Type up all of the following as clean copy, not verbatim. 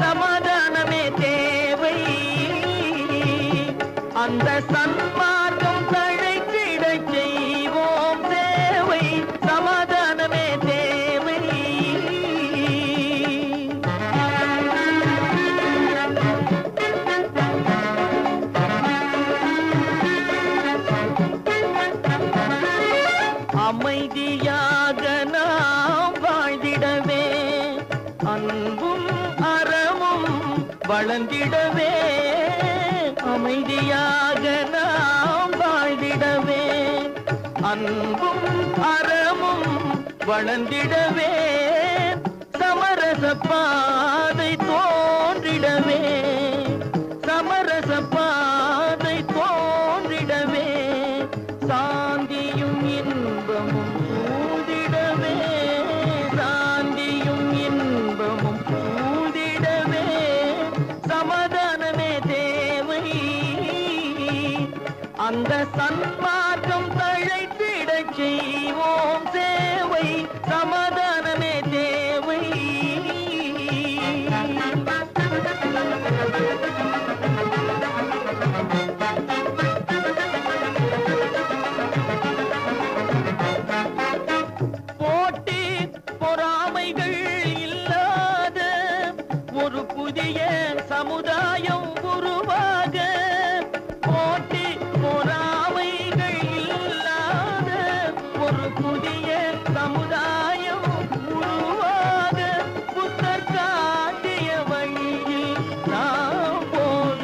சமாதானமே தேவை. அந்த சன்மார்க்கம் தழைத்திடச் செய்வோம் சேவை. சமாதானமே தேவை. அமைதியாக நாம் வாழ்ந்திடவே, அன்பும் அறமும் வளர்ந்திடவே. அமைதியாக நாம் வாழ்ந்திடவே, அன்பும் அறமும் வளர்ந்திடவே. சமரச பாதை தோன்றிடவே, சமரச பாதை தோன்றிடவே. சாந்தியும் இன்பமும் சூழ்ந்திடவே, சாந்தியும் இன்பமும் சூழ்ந்திடவே. சமாதானமே தேவை. அந்த சன்மார்க்கம் தழைத்திடச் செய்வோம் சேவை. சமாதானமே தேவை. போட்டி பொறாமைகள் இல்லாத ஒரு புதிய சமுதாயம் உருவாக. போட்டி பொறாமைகள் இல்லாத ஒரு புதிய சமுதாயம் உருவாக. புத்தர் காட்டிய வழியில் நாம் போக,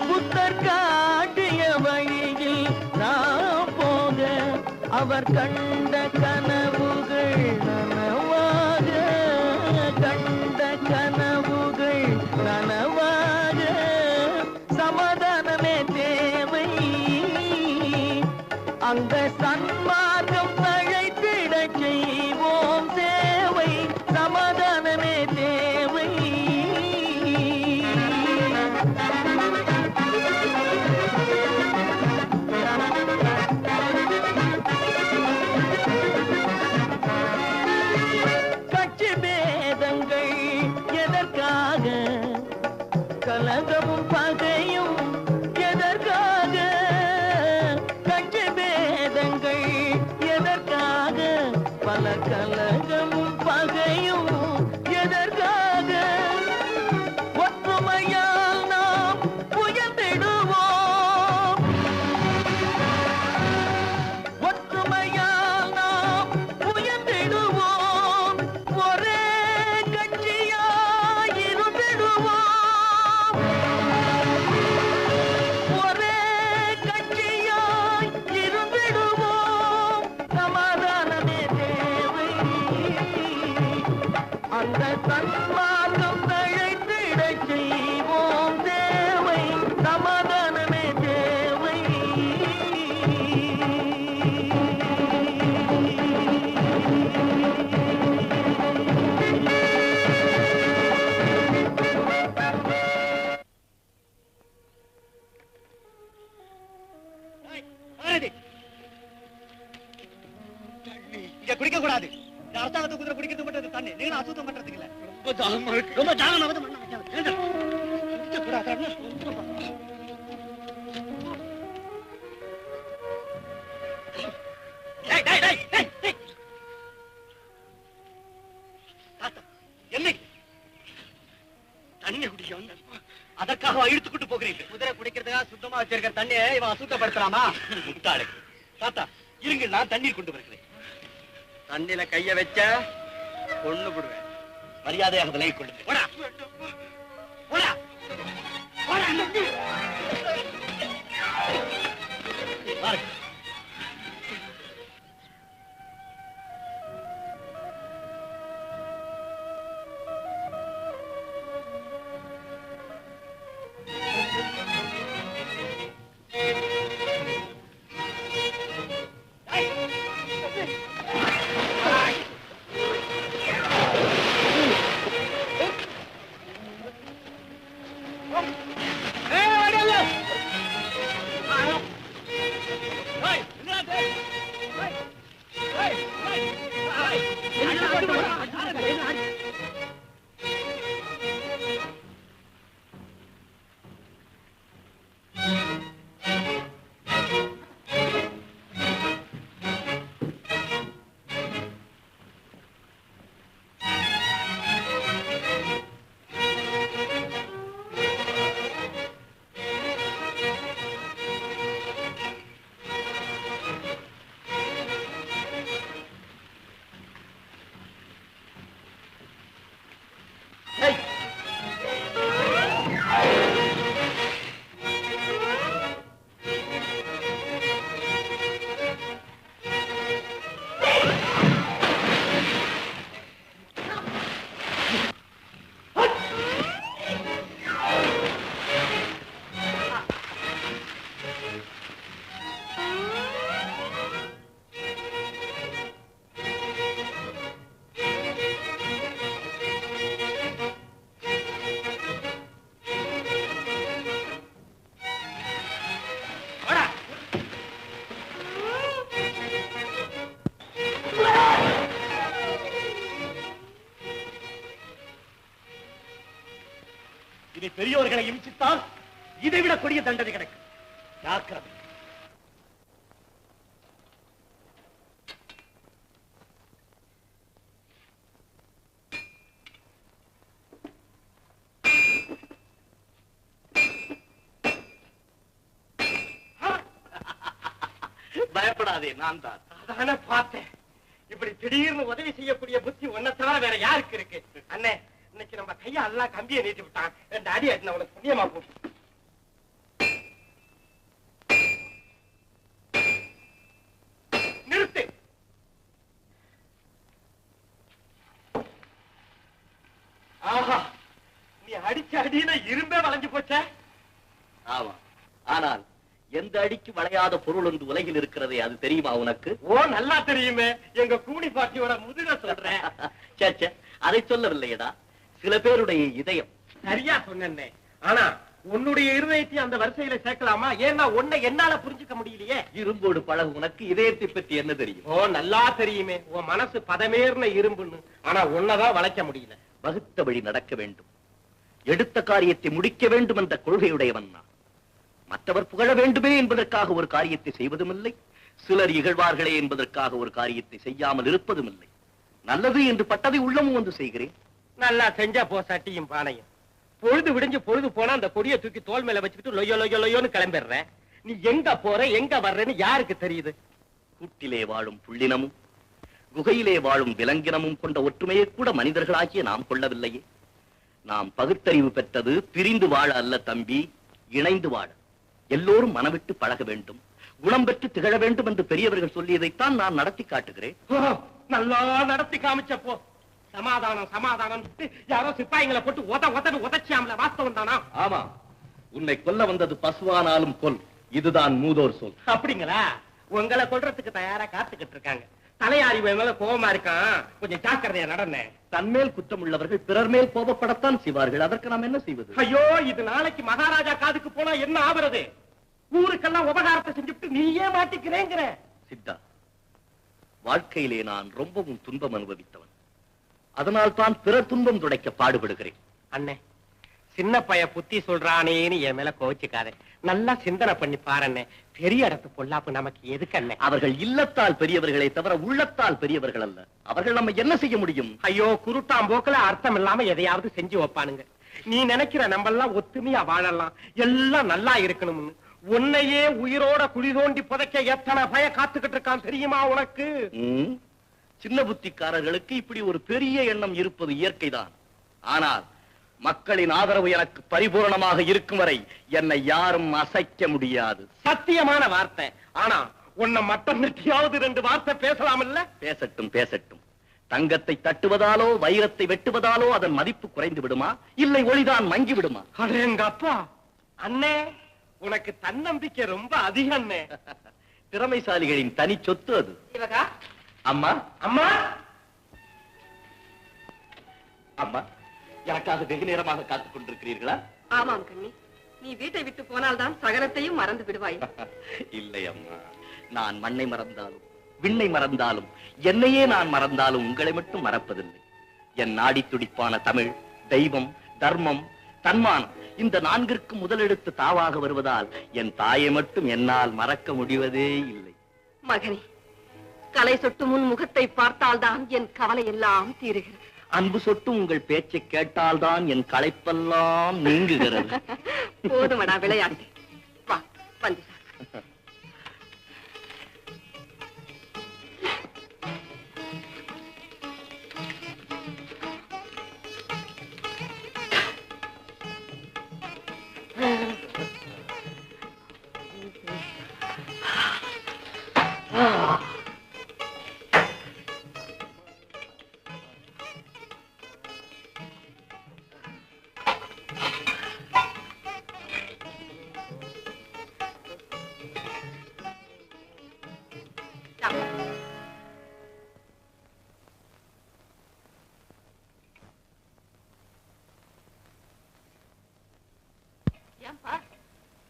புத்தர் காட்டிய வழியில் நாம் போக. அவர் கண்ட கனவுகள் நனவாக, கண்ட கனவுகள் நனவாக. சமாதானமே தேவை. அந்த சன்மார்க்கம் தழைத்திடச் செய்வோம் சேவை. சமாதானமே தேவை. கட்சி பேதங்கள் எதற்காக, கலகமும் பகையும் எதற்காக. கட்சி பேதங்கள் எதற்காக, பல கலகமும் பகையும் எதற்காக. ஒற்றுமையால் நாம் உயர்ந்திடுவோம், ஒற்றுமையால் நாம் உயர்ந்திடுவோம். ஒரே கட்சியாய் இருந்திடுவோம், ஒரே கட்சியாய் இருந்திடுவோம். சமாதானமே தேவை. அந்த சன்மார்க்கம் தழைத்திடச் செய்வோம் தேவை. சமாதானமே தேவை. இங்க குடிக்க கூடாது. இந்த அரசாங்கத்தை குதிரை குடிக்கிறது மட்டும் தண்ணி. நீங்க அசுத்தம் பண்றதுக்கு இல்ல. ரொம்ப தாகமா இருக்கு. ரொம்ப தாகமா வந்து மண்ண வைக்காத. குடிக்க கூடாது. டேய் டேய் டேய் டேய். தாத்தா என்ன தண்ணி குடிக்க வந்த அதற்காக இழுத்துக்கிட்டு போகிறீங்க. குதிரை குடிக்கிறதுக்காக சுத்தமா வச்சிருக்கிற தண்ணியை இவன் அசுத்தப்படுத்தலாமா? முட்டாளு. தாத்தா இருங்க, நான் தண்ணீர் கொண்டு வருகிறேன். தண்ணியில கைய வச்ச கொண்டு விடுவேன். மரியாதையாக விலகி கொள்ளுங்க. போடா போடா போடா. பாருங்க, பெரியோர்களை இம்சித்தால் இதைவிட கொடிய தண்டனை கிடைக்கும். ஜாக்கிரதை. பயப்படாதே, நான் தான். அதான பார்த்தேன். இப்படி திடீர்னு உதவி செய்யக்கூடிய புத்தி ஒன்ன தவிர வேற யாருக்கு இருக்கு? அண்ணே, இன்னைக்கு நம்ம கையா எல்லாம் கம்பியை நீட்டி விட்டான். 2 அடி அடின உனக்கு புண்ணியமா போகும். நிறுத்து. ஆஹா, நீ அடிச்ச அடியில இரும்பே வளைஞ்சு போச்சே. ஆமா, ஆனால் எந்த அடிக்கு வளையாத பொருள் ஒன்று உலகில் இருக்கிறதே, அது தெரியுமா உனக்கு? ஓ, நல்லா தெரியுமே. எங்க கூனி பாட்டியோட முதுக சொல்றேன். சே, அதை சொல்லவில்லையடா, சில பேருடைய இதயம். சரியா சொன்னே. ஆனா உன்னுடைய இருதயத்தை அந்த வரிசையில சேர்க்கலாமா? ஏன்னா உன்னை என்னால புரிஞ்சுக்க முடியலையே. இரும்போடு பழகு, உனக்கு இதயத்தை பற்றி என்ன தெரியும்? ஓ, நல்லா தெரியுமே. உன் மனசு பதமேர்ன இரும்புன்னு. ஆனா உன்னதான் வளைக்க முடியல. வகுத்தபடி நடக்க வேண்டும், எடுத்த காரியத்தை முடிக்க வேண்டும் என்ற கொள்கையுடையவன் நான். மற்றவர் புகழ வேண்டுமே என்பதற்காக ஒரு காரியத்தை செய்வதும் இல்லை, சிலர் இகழ்வார்களே என்பதற்காக ஒரு காரியத்தை செய்யாமல் இருப்பதும் இல்லை. நல்லது என்று பட்டதை உள்ளமும் வந்து செய்கிறேன். நல்லா செஞ்சா போ சட்டியும் பானையும். பொழுது விடிஞ்சு பொழுது போனா அந்த கொடியை தூக்கி தோல் மேல வச்சுக்கிட்டு லொய்யோ லொய்யோ லொய்யோன்னு கிளம்பிடுற. நீ எங்க போற எங்க வர்றன்னு யாருக்கு தெரியுது? கூட்டிலே வாழும் புள்ளினமும் குகையிலே வாழும் விலங்கினமும் கொண்ட ஒற்றுமையை கூட மனிதர்களாகிய நாம் கொள்ளவில்லையே. நாம் பகுத்தறிவு பெற்றது பிரிந்து வாழ அல்ல தம்பி, இணைந்து வாழ. எல்லோரும் மனவிட்டு பழக வேண்டும், குணம் பெற்று திகழ வேண்டும் என்று பெரியவர்கள் சொல்லியதைத்தான் நான் நடத்தி காட்டுகிறேன். நல்லா நடத்தி காமிச்சப்போ சமாதானம் சமாதானம் யாரோ சிப்பாய்களை போட்டு உதச்சியாமல. வாஸ்தவம் தானா? ஆமா, உன்னை கொல்ல வந்தது பசுவானாலும் கொல், இதுதான் மூதோர் சொல். அப்படிங்களா? உங்களை கொல்றதுக்கு தயாரா காத்துக்கிட்டு இருக்காங்க. தலையாரி மேல கோபமா இருக்கான், கொஞ்சம் ஜாக்கிரதையா நடன. தன்மேல் குற்றம் உள்ளவர்கள் பிறர் மேல் கோபப்படத்தான் செய்வார்கள். அதற்கு நாம் என்ன செய்வது? ஐயோ, இது நாளைக்கு மகாராஜா காதுக்கு போனா என்ன ஆகுறது? ஊருக்கெல்லாம் உபகாரத்தை செஞ்சுட்டு நீயே மாட்டிக்கிறேங்கிற. சித்தா, வாழ்க்கையிலே நான் ரொம்பவும் துன்பம் அனுபவித்தவன். அதனால் தான் பிறர் துன்பம் துடைக்க பாடுபடுகிறேன். அண்ணே, சின்ன பைய புத்தி சொல்றானேன்னு என் மேல கோவிச்சுக்காதே. நல்லா சிந்தனை பண்ணி பாருண்ணே. பெரிய இடத்து பொல்லாப்பு நமக்கு எதுக்கு அண்ணே? அவர்கள் இல்லத்தால் பெரியவர்களை தவிர உள்ளத்தால் பெரியவர்கள் அல்ல. அவர்கள் நம்ம என்ன செய்ய முடியும்? ஐயோ, குருட்டாம் போக்குல அர்த்தம் இல்லாம எதையாவது செஞ்சு வைப்பானுங்க. நீ நினைக்கிற நம்ம எல்லாம் ஒத்துமையா வாழலாம், எல்லாம் நல்லா இருக்கணும்னு. உன்னையே உயிரோட குழி தோண்டி புதைக்க எத்தனை பய காத்துக்கிட்டு இருக்கான் தெரியுமா உனக்கு? சின்ன புத்திக்காரர்களுக்கு இப்படி ஒரு பெரிய எண்ணம் இருப்பது இயற்கைதான். ஆனால் மக்களின் ஆதரவு எனக்கு பரிபூரணமாக இருக்கும் வரை என்னை யாரும் அசைக்க முடியாது. சத்தியமான வார்த்தை. ஆனா உன்னை மட்டும் நெட்டியாவது 2 வார்த்தை பேசலாம் இல்ல? பேசட்டும் பேசட்டும். தங்கத்தை தட்டுவதாலோ வைரத்தை வெட்டுவதாலோ அதன் மதிப்பு குறைந்து விடுமா, இல்லை ஒளிதான் மங்கி விடுமா? எங்க அப்பா, அண்ணே, உனக்கு தன்னம்பிக்கை ரொம்ப அதிகம் அண்ணே. திறமைசாலிகளின் தனி சொத்து அது. அம்மா அம்மா அம்மா, எனக்காக வெகு நேரமாக காத்துக் கொண்டிருக்கிறீர்களா? ஆமாம் கண்ணி, நீ வீட்டை விட்டு போனால்தான் சகலத்தையும் மறந்து விடுவாய். இல்லை அம்மா, நான் மண்ணை மறந்தாலும் விண்ணை மறந்தாலும் என்னையே நான் மறந்தாலும் உங்களை மட்டும் மறப்பதில்லை. என் நாடி துடிப்பான தமிழ், தெய்வம், தர்மம், தன்மானம் இந்த 4ற்கு முதலெடுத்து தாவாக வருவதால் என் தாயை மட்டும் என்னால் மறக்க முடிவதே இல்லை. மகனே, கலை சொட்டு முன் முகத்தை பார்த்தால்தான் என் கவலை எல்லாம் தீருகிறது. அன்பு சொட்டு உங்கள் பேச்சை கேட்டால்தான் என் களைப்பெல்லாம் நீங்குகிறது. போதுமடா விளையாட்டு. வா வந்து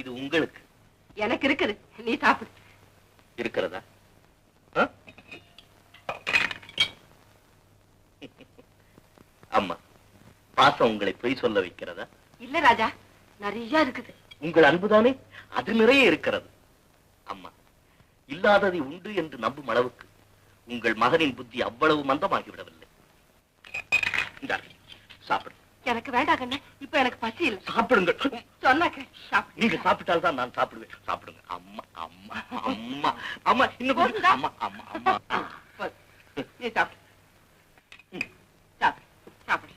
இது உங்களுக்கு. எனக்கு இருக்குது, நீ சாப்பிடு. இருக்கிறதா? அம்மா, பாசம் உங்களை பொய் சொல்ல வைக்கிறதா? இல்ல ராஜா, நிறைய இருக்குது. உங்கள் அன்புதானே அது நிறைய இருக்கிறது. அம்மா, இல்லாததை உண்டு என்று நம்பும் அளவுக்கு உங்கள் மகனின் புத்தி அவ்வளவு மந்தமாகிவிடவில்லை. சாப்பிடு. எனக்கு வேண்டாம் கண்ணே, இப்ப எனக்கு பசி இல்லை. சாப்பிடுங்கள். சொன்னாக்க சாப்பிடு. நீங்க சாப்பிட்டால் தான் நான் சாப்பிடுவேன். சாப்பிடுங்க. அம்மா அம்மா அம்மா அம்மா இன்னும் கொஞ்சம். அம்மா அம்மா அம்மா நீ சாப்பிடு. சாப்பிடு சாப்பிடு.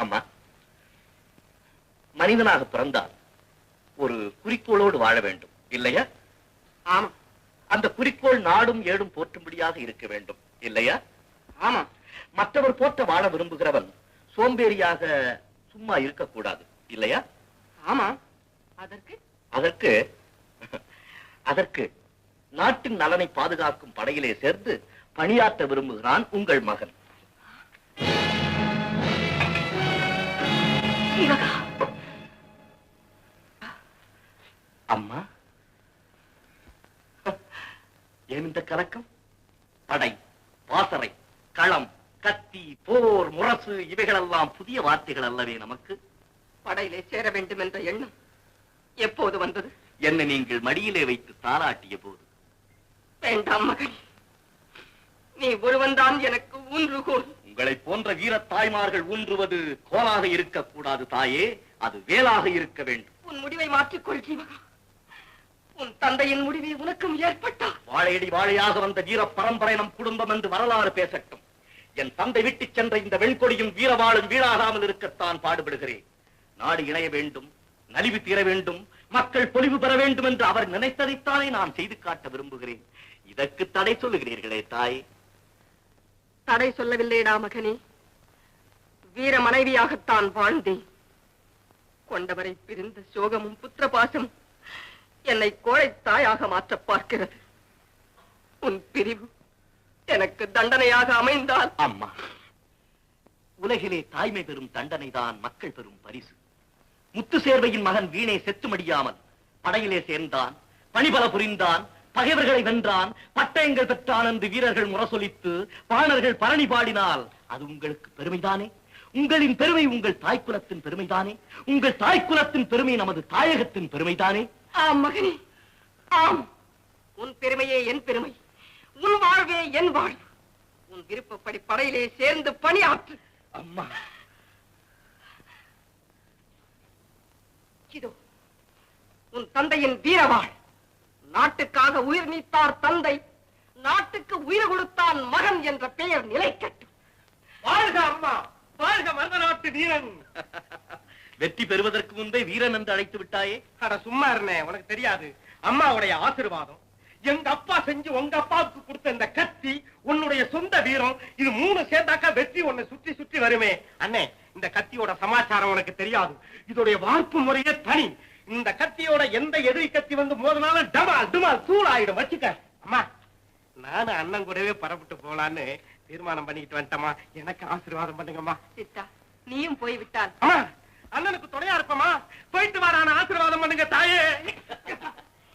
அம்மா, மனிதனாக பிறந்தால் ஒரு குறிக்கோளோடு வாழ வேண்டும் இல்லையா? ஆமா. அந்த குறிக்கோள் நாடும் ஏடும் போற்றும்படியாக இருக்க வேண்டும் இல்லையா? ஆமா. மற்றவர் போற்ற வாழ விரும்புகிறவன் சோம்பேறியாக சும்மா இருக்கக்கூடாது இல்லையா? ஆமா. அதற்கு அதற்கு அதற்கு நாட்டின் நலனை பாதுகாக்கும் படையிலே சேர்ந்து பணியாற்ற விரும்புகிறான் உங்கள் மகன். அம்மா, ஏன் இந்த கலக்கம்? படை, பாசறை, களம், கத்தி, போர், முரசு இவைகளெல்லாம் புதிய வார்த்தைகள் அல்லவே நமக்கு. படையிலே சேர வேண்டும் என்ற எண்ணம் எப்போது வந்தது? என்னை நீங்கள் மடியிலே வைத்து தாலாட்டிய போது. வேண்டாம் மகன், நீ ஒருவன் தான் எனக்கு ஊன்றுகோல். உங்களை போன்ற வீர தாய்மார்கள் ஊன்றுவது கோலாக இருக்கக்கூடாது தாயே, அது வேலாக இருக்க வேண்டும். உன் முடிவை மாற்றிக்கொள் ஜீவகா. உன் தந்தையின் முடிவை உனக்கும் ஏற்பட்டா? வாழையடி வாழையாக வந்த வீர பரம்பரை நம் குடும்பம் என்று வரலாறு பேசட்டும். என் தந்தை விட்டுச் சென்ற இந்த வெண்கொடியும் வீரவாளும் வீணாகாமல் இருக்கத்தான் பாடுபடுகிறேன். நாடு இணைய வேண்டும், நலிவு தீர வேண்டும், மக்கள் பொலிவு பெற வேண்டும் என்று அவர் நினைத்ததைத்தானே நான் செய்து காட்ட விரும்புகிறேன். இதற்கு தடை சொல்லுகிறீர்களே தாயே. தடை சொல்லவில்லைடா மகனே. வீர மனைவியாகத்தான் வாழ்ந்தேன். கொண்டவரை பிரிந்த சோகமும் புத்திர பாசமும் என்னை கோழை தாயாக மாற்ற பார்க்கிறது. உன் பிரிவு எனக்கு தண்டனையாக அமைந்தால்? அம்மா, உலகிலே தாய்மை பெறும் தண்டனை தான் மக்கள் பெறும் பரிசு. முத்து சேர்வையின் மகன் வீணை செத்து மடியாமல் படையிலே சேர்ந்தான், பணிபல புரிந்தான், பகைவர்களை வென்றான், பட்டயங்கள் பெற்றான் என்று வீரர்கள் முரசொலித்து பாணர்கள் பரணி பாடினால் அது உங்களுக்கு பெருமைதானே? உங்களின் பெருமை உங்கள் தாய்க்குலத்தின் பெருமைதானே? உங்கள் தாய்க்குலத்தின் பெருமை நமது தாயகத்தின் பெருமைதானே? ஆம் மகனே, ஆம். உன் பெருமையே என் பெருமை, உன் வாழ்வே என் வாழ்வு. உன் விருப்பப்படி படையிலே சேர்ந்து பணியாற்று. அம்மா, இதோ உன் தந்தையின் வீரவாள். நாட்டுக்காக உயிர் நீத்தார் தந்தை, நாட்டுக்கு உயிர் கொடுத்தான் மகன் என்ற பெயர் நிலைக்கட்டும். வாழ்க அம்மா, வாழ்க மருத நாட்டு வீரன். வெற்றி பெறுவதற்கு முன்பே வீரன் என்று அழைத்து விட்டாயே. அட சும்மா இருந்தே, உனக்கு தெரியாது. அம்மாவுடைய ஆசீர்வாதம், எங்க அப்பா செஞ்சு உங்க அப்பாவுக்கு கொடுத்த இந்த கத்தி, உன்னுடைய சொந்த வீரம், இது மூணு சேர்ந்தாக்கா வெற்றி உன்னை சுற்றி சுற்றி வருமே. அண்ணே, இந்த கத்தியோட சமாச்சாரம் உனக்கு தெரியாது. இதோடைய வார்ப்பு முறையே தனி. இந்த கத்தியோட எந்த எதிரி கத்தி வந்து மோதினாலும் டமால் டுமால் தூள் ஆயிடும். வச்சுக்க அம்மா, நானும் அண்ணன் கூடவே பரப்பிட்டு போலான்னு தீர்மானம் பண்ணிக்கிட்டு வந்துட்டமா. எனக்கு ஆசீர்வாதம் பண்ணுங்கம்மா. சித்தா, நீயும் போய்விட்டால் அம்மா, அண்ணனுக்கு துணையா இருப்பமா. போயிட்டு வரான ஆசீர்வாதம் பண்ணுங்க தாயே.